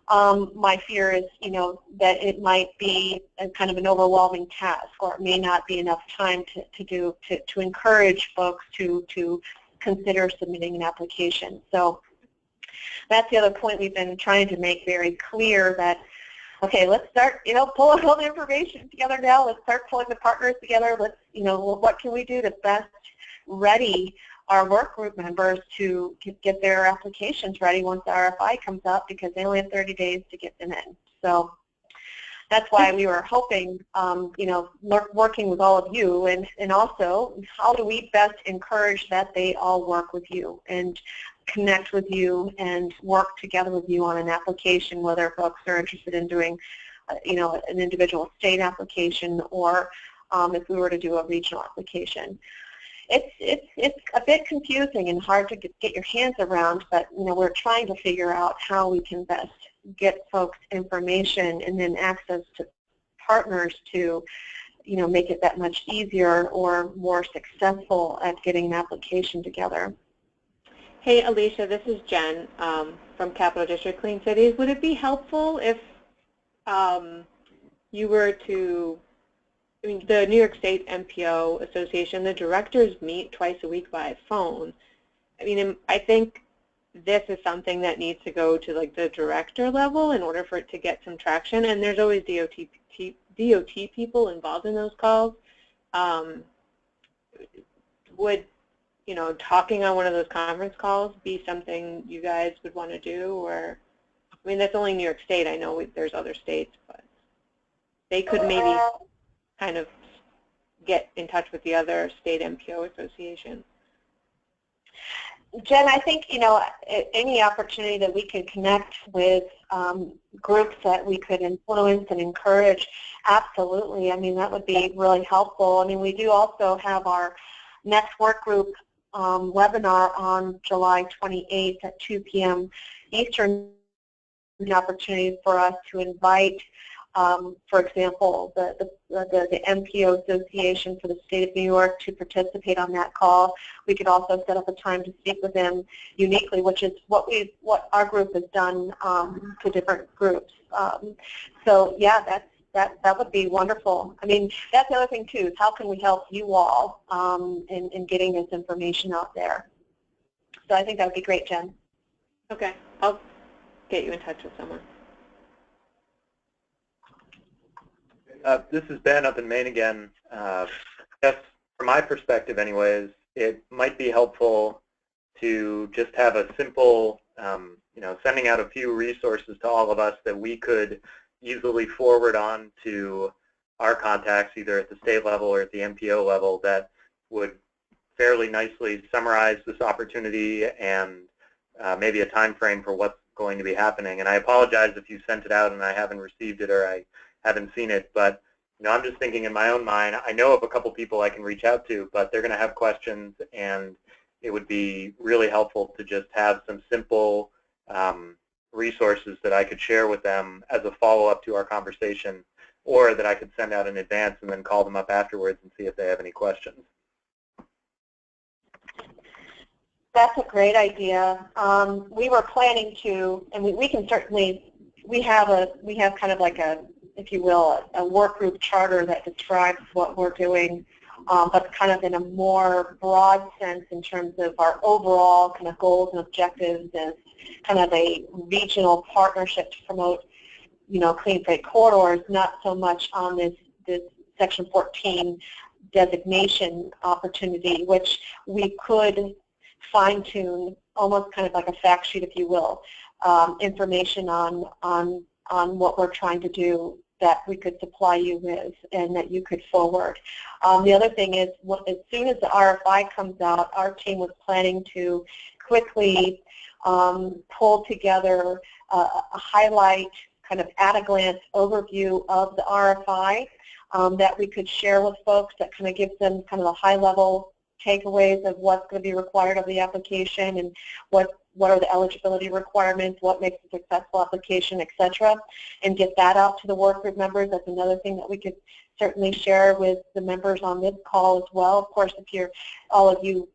my fear is, you know, that it might be a kind of an overwhelming task, or it may not be enough time to encourage folks to consider submitting an application. So that's the other point we've been trying to make very clear, that, okay, let's start, you know, pulling all the information together now. Let's start pulling the partners together. Let's, you know, what can we do to best ready our work group members to get their applications ready once the RFI comes up, because they only have 30 days to get them in. So that's why we were hoping, you know, working with all of you, and also how do we best encourage that they all work with you and connect with you and work together with you on an application, whether folks are interested in doing, you know, an individual state application, or if we were to do a regional application. It's a bit confusing and hard to get your hands around, but, you know, we're trying to figure out how we can best get folks information and then access to partners to, you know, make it that much easier or more successful at getting an application together. Hey, Alicia, this is Jen from Capital District Clean Cities. Would it be helpful if you were to, I mean, the New York State MPO Association, the directors meet twice a week by phone. I mean, I think this is something that needs to go to like the director level in order for it to get some traction, and there's always DOT people involved in those calls. Would, you know, talking on one of those conference calls be something you guys would want to do? Or, I mean, that's only New York State. I know there's other states, but they could maybe kind of get in touch with the other state MPO association. Jen, I think, any opportunity that we could connect with groups that we could influence and encourage, absolutely. I mean, that would be really helpful. I mean, we do also have our next work group webinar on July 28th at 2 p.m. Eastern, an opportunity for us to invite, for example, the MPO Association for the State of New York to participate on that call. We could also set up a time to speak with them uniquely, which is what our group has done to different groups. So yeah, that would be wonderful. I mean, that's the other thing too, is how can we help you all in getting this information out there? So I think that would be great, Jen. Okay, I'll get you in touch with someone. This is Ben up in Maine again. Yes, from my perspective anyways, it might be helpful to just have a simple, sending out a few resources to all of us that we could easily forward on to our contacts either at the state level or at the MPO level that would fairly nicely summarize this opportunity and maybe a time frame for what's going to be happening. And I apologize if you sent it out and I haven't received it or I haven't seen it, but I'm just thinking in my own mind, I know of a couple people I can reach out to, but they're going to have questions, and it would be really helpful to just have some simple resources that I could share with them as a follow-up to our conversation, or that I could send out in advance and then call them up afterwards and see if they have any questions. That's a great idea. We were planning to, and we can certainly, we have kind of like a, if you will, a work group charter that describes what we're doing, but kind of in a more broad sense in terms of our overall kind of goals and objectives as kind of a regional partnership to promote, clean freight corridors, not so much on this Section 14 designation opportunity, which we could fine-tune, almost kind of like a fact sheet, if you will, information on what we're trying to do that we could supply you with and that you could forward. The other thing is, as soon as the RFI comes out, our team was planning to quickly pull together a highlight, kind of at-a-glance overview of the RFI that we could share with folks that kind of gives them kind of a high-level takeaways of what's going to be required of the application and what are the eligibility requirements, what makes a successful application, etc., and get that out to the work group members. That's another thing that we could certainly share with the members on this call as well. Of course, if all of you,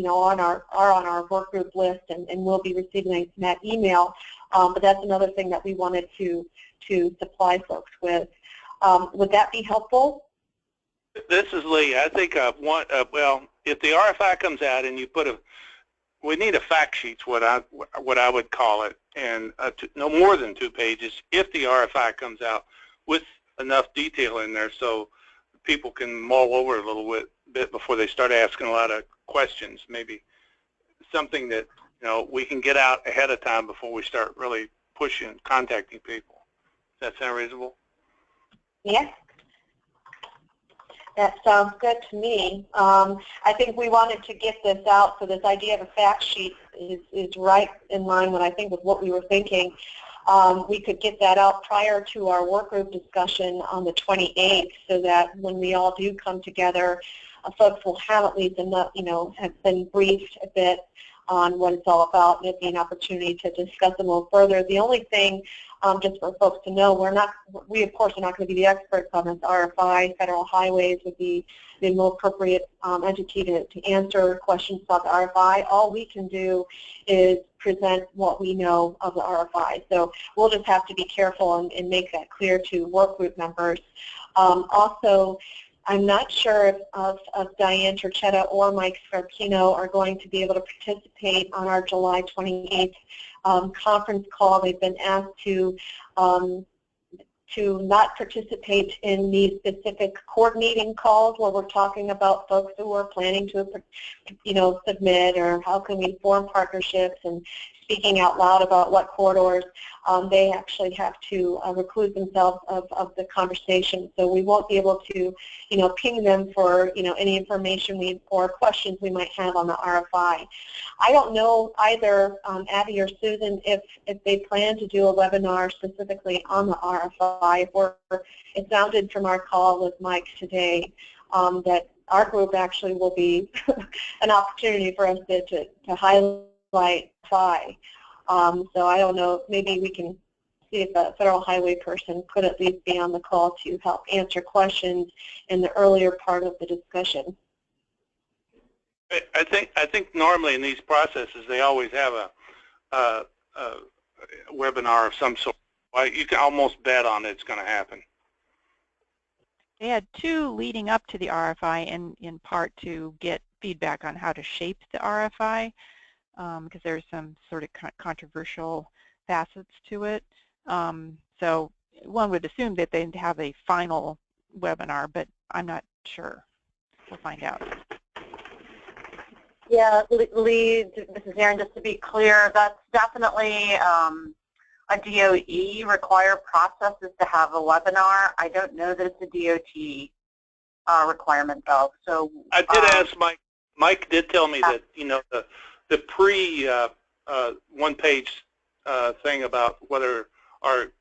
are on our work group list and will be receiving that email, but that's another thing that we wanted to supply folks with. Would that be helpful? This is Lee. I think well, if the RFI comes out and you we need a fact sheet, what I would call it, and no more than 2 pages if the RFI comes out with enough detail in there so people can mull over a little bit before they start asking a lot of questions. Maybe something that we can get out ahead of time before we start really pushing, contacting people. Does that sound reasonable? Yes. That sounds good to me. I think we wanted to get this out, so this idea of a fact sheet is right in line with, I think, with what we were thinking. We could get that out prior to our work group discussion on the 28th, so that when we all do come together, folks will have at least enough, have been briefed a bit on what it's all about, and it'd be an opportunity to discuss a little further. The only thing, just for folks to know, we of course are not going to be the experts on this RFI. Federal Highways would be the more appropriate entity to answer questions about the RFI. All we can do is present what we know of the RFI. So we'll just have to be careful and make that clear to work group members. Also, I'm not sure if Diane Turchetta or Mike Scarpino are going to be able to participate on our July 28th conference call. They've been asked to not participate in these specific coordinating calls where we're talking about folks who are planning to, submit, or how can we form partnerships and speaking out loud about what corridors, they actually have to recluse themselves of the conversation. So we won't be able to, ping them for, any information or questions we might have on the RFI. I don't know either, Abby or Susan, if they plan to do a webinar specifically on the RFI. It sounded from our call with Mike today that our group actually will be an opportunity for us to highlight FI. So I don't know, maybe we can see if a federal highway person could at least be on the call to help answer questions in the earlier part of the discussion. I think normally in these processes they always have a webinar of some sort. You can almost bet on it's going to happen. They had two leading up to the RFI, in part to get feedback on how to shape the RFI, because there's some sort of controversial facets to it. So one would assume that they'd have a final webinar, but I'm not sure. We'll find out. Yeah, Lee, this is Erin. Just to be clear, that's definitely a DOE required process is to have a webinar. I don't know that it's a DOT requirement though. So I did ask Mike. Mike did tell me that the pre one-page thing about whether the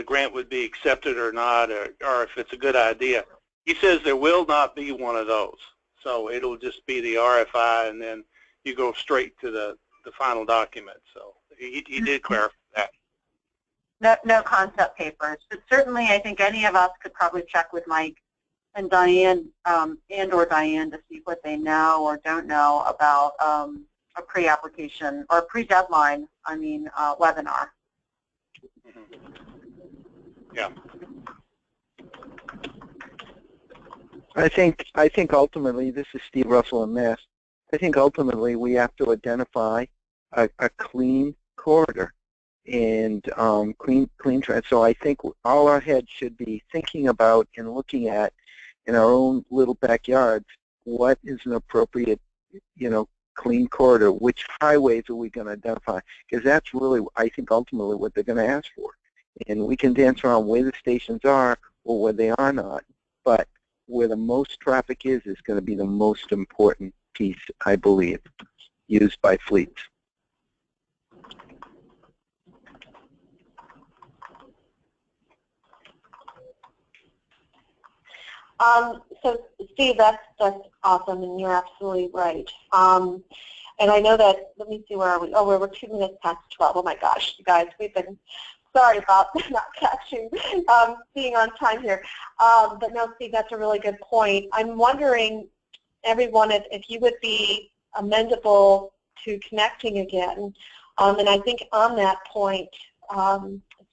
grant would be accepted or not, or if it's a good idea. He says there will not be one of those. So it'll just be the RFI, and then you go straight to the final document. So he did clarify that. No concept papers, but certainly I think any of us could probably check with Mike and Diane or Diane to see what they know or don't know about a pre-application or pre-deadline, webinar. Yeah. I think ultimately, this is Steve Russell in Mass. I think ultimately we have to identify a clean corridor and clean trend. So I think all our heads should be thinking about and looking at in our own little backyards what is an appropriate, clean corridor. Which highways are we going to identify? Because that's really, I think, ultimately what they're going to ask for. And we can dance around where the stations are or where they are not, but where the most traffic is going to be the most important piece, I believe, used by fleets. So Steve, that's awesome, and you're absolutely right. And I know that, let me see, where are we? Oh, we're 2 minutes past 12. Oh my gosh, you guys, we've been, sorry about not catching, being on time here. But no, Steve, that's a really good point. I'm wondering, everyone, if you would be amendable to connecting again. And I think on that point,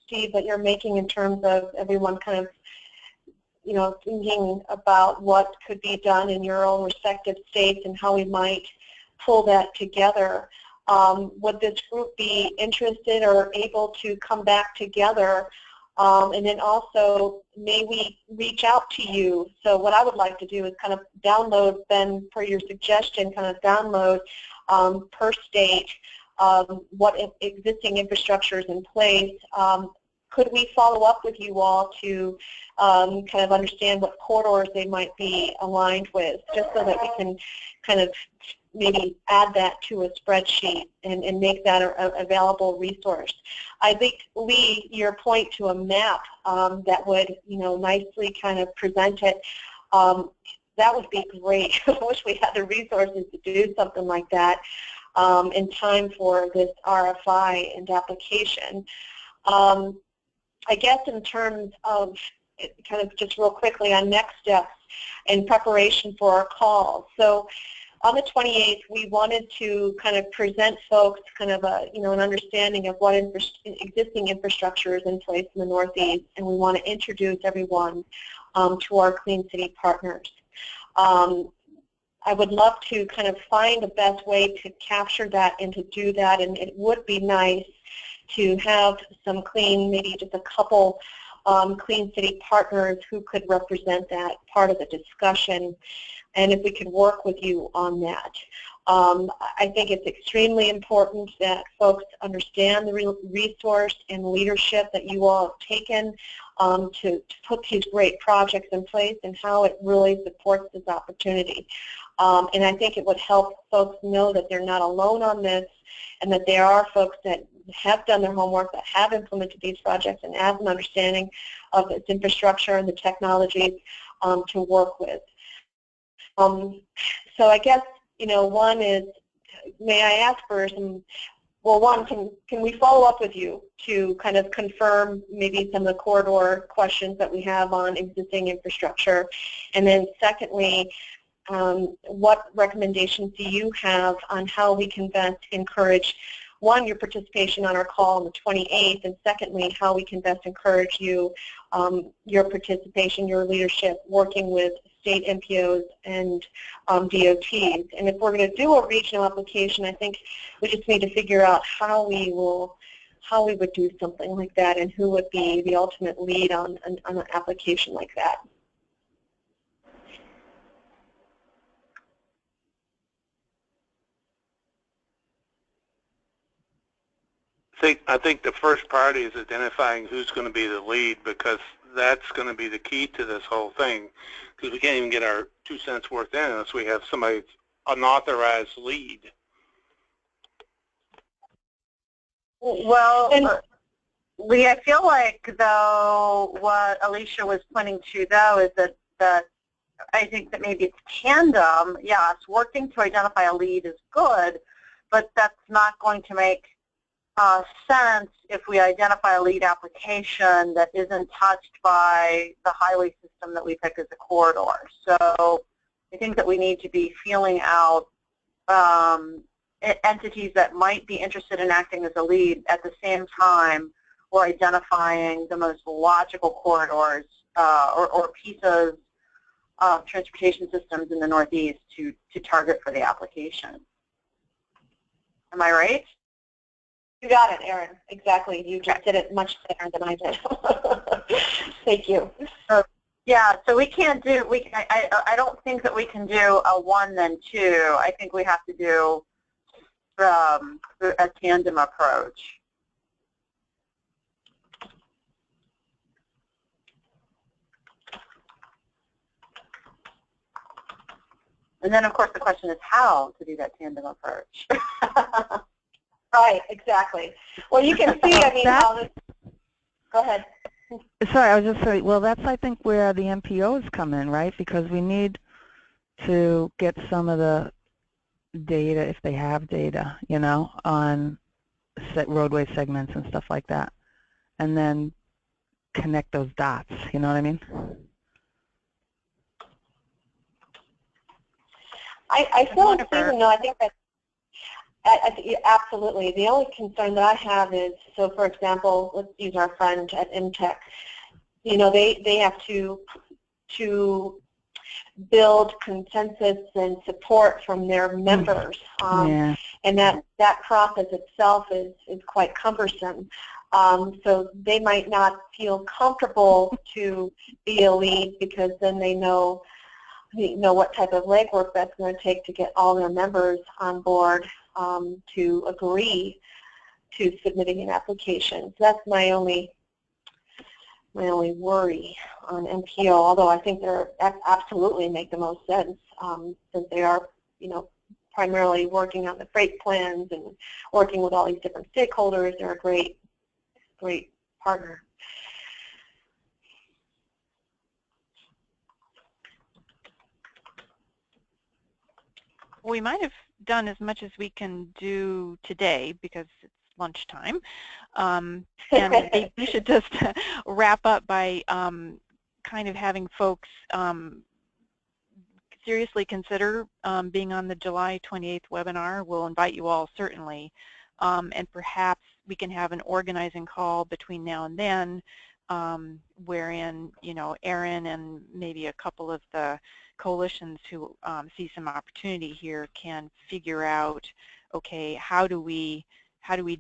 Steve, that you're making in terms of everyone kind of, thinking about what could be done in your own respective states and how we might pull that together. Would this group be interested or able to come back together? And then also, may we reach out to you? So what I would like to do is kind of download, then, per your suggestion, kind of download per state what existing infrastructure is in place. Could we follow up with you all to kind of understand what corridors they might be aligned with, just so that we can kind of maybe add that to a spreadsheet and make that an available resource. I think, Lee, your point to a map that would, nicely kind of present it, that would be great. I wish we had the resources to do something like that in time for this RFI and application. I guess in terms of kind of just real quickly on next steps in preparation for our call. So on the 28th, we wanted to kind of present folks kind of a, an understanding of what existing infrastructure is in place in the Northeast, and we want to introduce everyone to our Clean City partners. I would love to kind of find the best way to capture that and to do that, and it would be nice to have some maybe just a couple Clean City partners who could represent that part of the discussion, and if we could work with you on that. I think it's extremely important that folks understand the resource and leadership that you all have taken to put these great projects in place and how it really supports this opportunity. And I think it would help folks know that they're not alone on this and that there are folks that have done their homework, that have implemented these projects and have an understanding of its infrastructure and the technologies to work with. So I guess, one is, may I ask for some, well, one, can we follow up with you to kind of confirm maybe some of the corridor questions that we have on existing infrastructure? And then secondly, what recommendations do you have on how we can best encourage, one, your participation on our call on the 28th, and secondly, how we can best encourage you, your participation, your leadership, working with state MPOs and DOTs. And if we're going to do a regional application, I think we just need to figure out how we would do something like that and who would be the ultimate lead on an application like that. I think the first priority is identifying who's going to be the lead, because that's going to be the key to this whole thing, because we can't even get our 2 cents worth in unless we have somebody that's unauthorized lead. Well, Lee, I feel like, though, what Alicia was pointing to, though, is that I think that maybe it's tandem. Yes, working to identify a lead is good, but that's not going to make sense if we identify a lead application that isn't touched by the highway system that we pick as a corridor. So I think that we need to be feeling out entities that might be interested in acting as a lead at the same time we're identifying the most logical corridors or pieces of transportation systems in the Northeast to target for the application. Am I right? You got it, Erin. Exactly. You just did it much better than I did. Thank you. Yeah, so we can't do, I don't think that we can do a 1 then 2. I think we have to do a tandem approach. And then, of course, the question is how to do that tandem approach. Right, exactly. Well, you can see, I mean, how this, go ahead. Sorry, I was just saying, well, that's, I think, where the MPOs come in, right? Because we need to get some of the data, if they have data, on roadway segments and stuff like that, and then connect those dots, you know what I mean? I still assume, no, I think that absolutely. The only concern that I have is, so for example, let's use our friend at MTech. They have to build consensus and support from their members, and that process itself is quite cumbersome. So they might not feel comfortable to be a lead because then they know what type of legwork that's going to take to get all their members on board to agree to submitting an application. So that's my only worry on MPO, although I think they're absolutely make the most sense since they are, primarily working on the freight plans and working with all these different stakeholders. They're a great partner. We might have done as much as we can do today because it's lunchtime. And maybe we should just wrap up by kind of having folks seriously consider being on the July 28th webinar. We'll invite you all, certainly. And perhaps we can have an organizing call between now and then wherein, Erin and maybe a couple of the coalitions who see some opportunity here can figure out, okay, how do we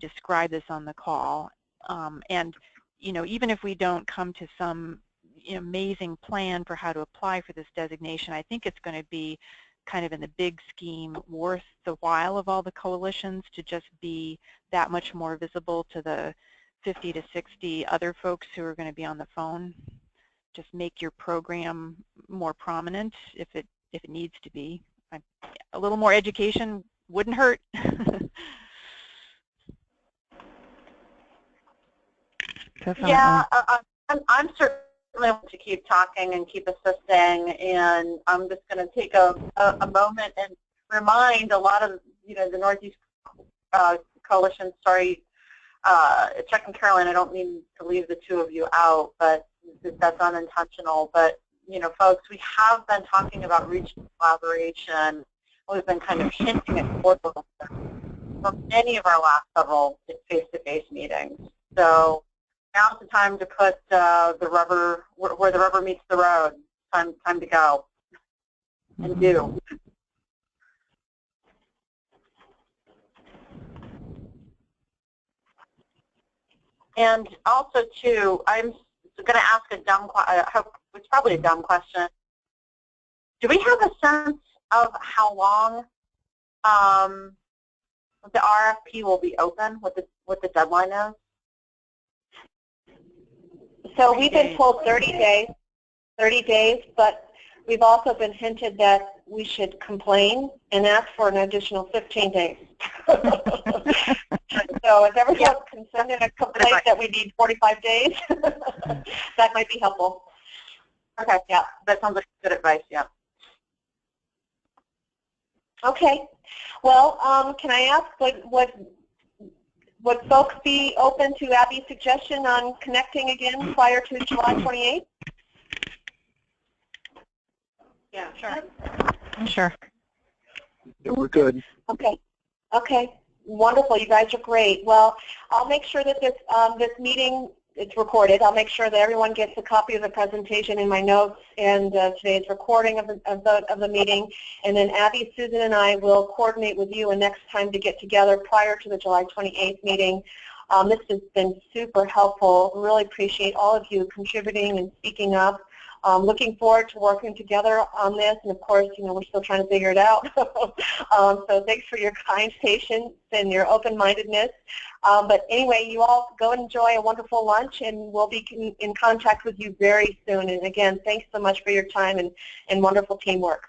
describe this on the call? And even if we don't come to some amazing plan for how to apply for this designation, I think it's going to be kind of in the big scheme worth the while of all the coalitions to just be that much more visible to the 50 to 60 other folks who are going to be on the phone? Just make your program more prominent if it needs to be. A little more education wouldn't hurt. Yeah, I'm certainly going to keep talking and keep assisting, and I'm just going to take a moment and remind a lot of the Northeast Coalition. Sorry, Chuck and Carolyn, I don't mean to leave the two of you out, but that's unintentional. But folks, we have been talking about regional collaboration. We've been kind of hinting at portals from many of our last several face-to-face meetings. So now's the time to put the rubber where the rubber meets the road. Time to go and do. And also, too, I'm going to ask a dumb question. It's probably a dumb question. Do we have a sense of how long the RFP will be open? What the deadline is? So we've been told 30 days, but we've also been hinted that we should complain and ask for an additional 15 days. So if everyone can send in a complaint that we need 45 days, that might be helpful. Okay, yeah, that sounds like good advice, yeah. Okay, well, can I ask would folks be open to Abby's suggestion on connecting again prior to July 28th? Yeah, sure. Sure. Yeah, we're good. Okay. Okay. Wonderful. You guys are great. Well, I'll make sure that this meeting is recorded. I'll make sure that everyone gets a copy of the presentation in my notes and today's recording of the meeting. And then Abby, Susan, and I will coordinate with you a next time to get together prior to the July 28th meeting. This has been super helpful. Really appreciate all of you contributing and speaking up. Looking forward to working together on this, and of course, we're still trying to figure it out. So thanks for your kind patience and your open-mindedness. But anyway, you all go and enjoy a wonderful lunch, and we'll be in contact with you very soon. And again, thanks so much for your time and wonderful teamwork.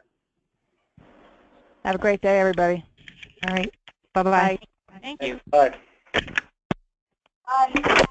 Have a great day, everybody. All right. Bye-bye. Thank you. Bye. Bye.